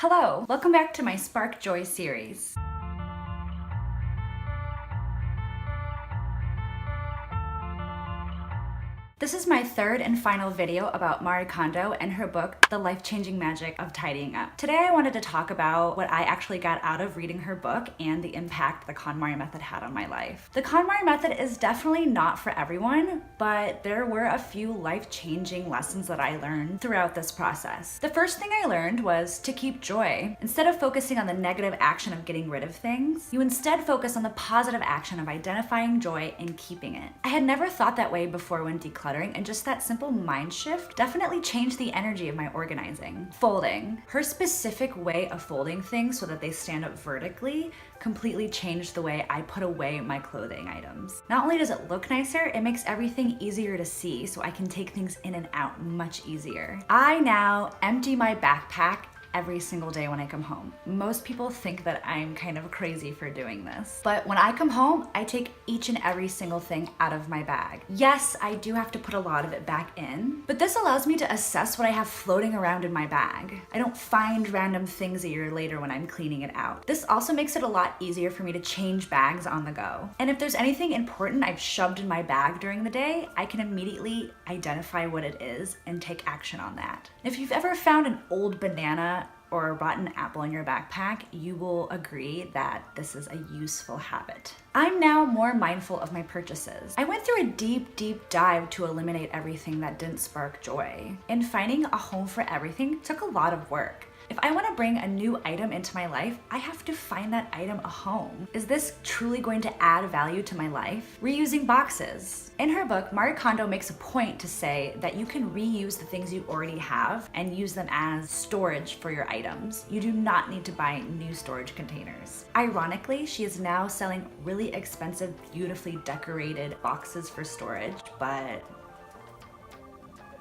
Hello, welcome back to my Spark Joy series. This is my third and final video about Marie Kondo and her book, The Life-Changing Magic of Tidying Up. Today I wanted to talk about what I actually got out of reading her book and the impact the KonMari method had on my life. The KonMari method is definitely not for everyone, but there were a few life-changing lessons that I learned throughout this process. The first thing I learned was to keep joy. Instead of focusing on the negative action of getting rid of things, you instead focus on the positive action of identifying joy and keeping it. I had never thought that way before when decluttering, and just that simple mind shift definitely changed the energy of my organizing. Folding. Her specific way of folding things so that they stand up vertically completely changed the way I put away my clothing items. Not only does it look nicer, it makes everything easier to see so I can take things in and out much easier. I now empty my backpack every single day when I come home. Most people think that I'm kind of crazy for doing this, but when I come home, I take each and every single thing out of my bag. Yes, I do have to put a lot of it back in, but this allows me to assess what I have floating around in my bag. I don't find random things a year later when I'm cleaning it out. This also makes it a lot easier for me to change bags on the go. And if there's anything important I've shoved in my bag during the day, I can immediately identify what it is and take action on that. If you've ever found an old banana or a rotten apple in your backpack, you will agree that this is a useful habit. I'm now more mindful of my purchases. I went through a deep dive to eliminate everything that didn't spark joy. And finding a home for everything took a lot of work. If I want to bring a new item into my life, I have to find that item a home. Is this truly going to add value to my life? Reusing boxes. In her book, Marie Kondo makes a point to say that you can reuse the things you already have and use them as storage for your items. You do not need to buy new storage containers. Ironically, she is now selling really expensive, beautifully decorated boxes for storage, but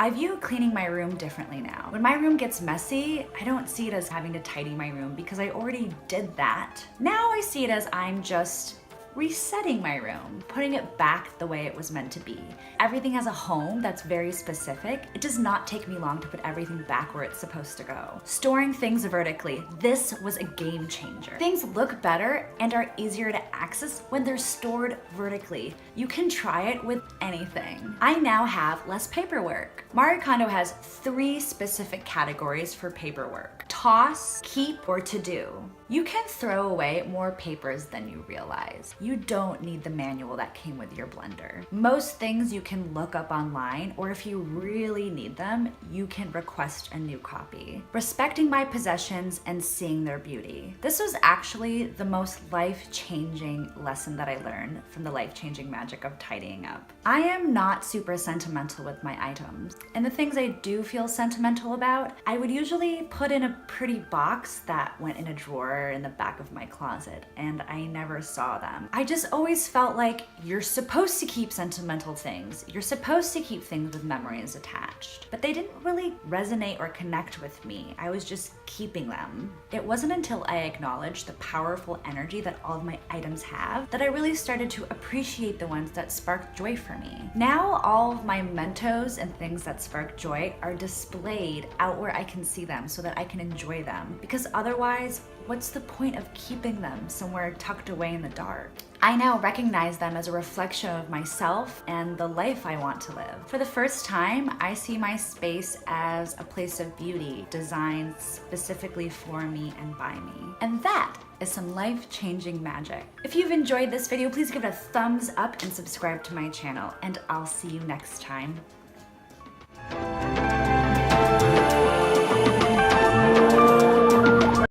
I view cleaning my room differently now. When my room gets messy, I don't see it as having to tidy my room because I already did that. Now I see it as I'm just resetting my room, putting it back the way it was meant to be. Everything has a home that's very specific. It does not take me long to put everything back where it's supposed to go. Storing things vertically. This was a game changer. Things look better and are easier to access when they're stored vertically. You can try it with anything. I now have less paperwork. Marie Kondo has 3 specific categories for paperwork: toss, keep, or to do. You can throw away more papers than you realize. You don't need the manual that came with your blender. Most things you can look up online, or if you really need them, you can request a new copy. Respecting my possessions and seeing their beauty. This was actually the most life-changing lesson that I learned from the life-changing magic of tidying up. I am not super sentimental with my items, and the things I do feel sentimental about, I would usually put in a pretty box that went in a drawer in the back of my closet, and I never saw them. I just always felt like you're supposed to keep sentimental things. You're supposed to keep things with memories attached. But they didn't really resonate or connect with me. I was just keeping them. It wasn't until I acknowledged the powerful energy that all of my items have that I really started to appreciate the ones that sparked joy for me. Now all of my mementos and things that spark joy are displayed out where I can see them so that I can enjoy them. Because otherwise, what's the point of keeping them somewhere tucked away in the dark? I now recognize them as a reflection of myself and the life I want to live. For the first time, I see my space as a place of beauty designed specifically for me and by me. And that is some life-changing magic. If you've enjoyed this video, please give it a thumbs up and subscribe to my channel, and I'll see you next time.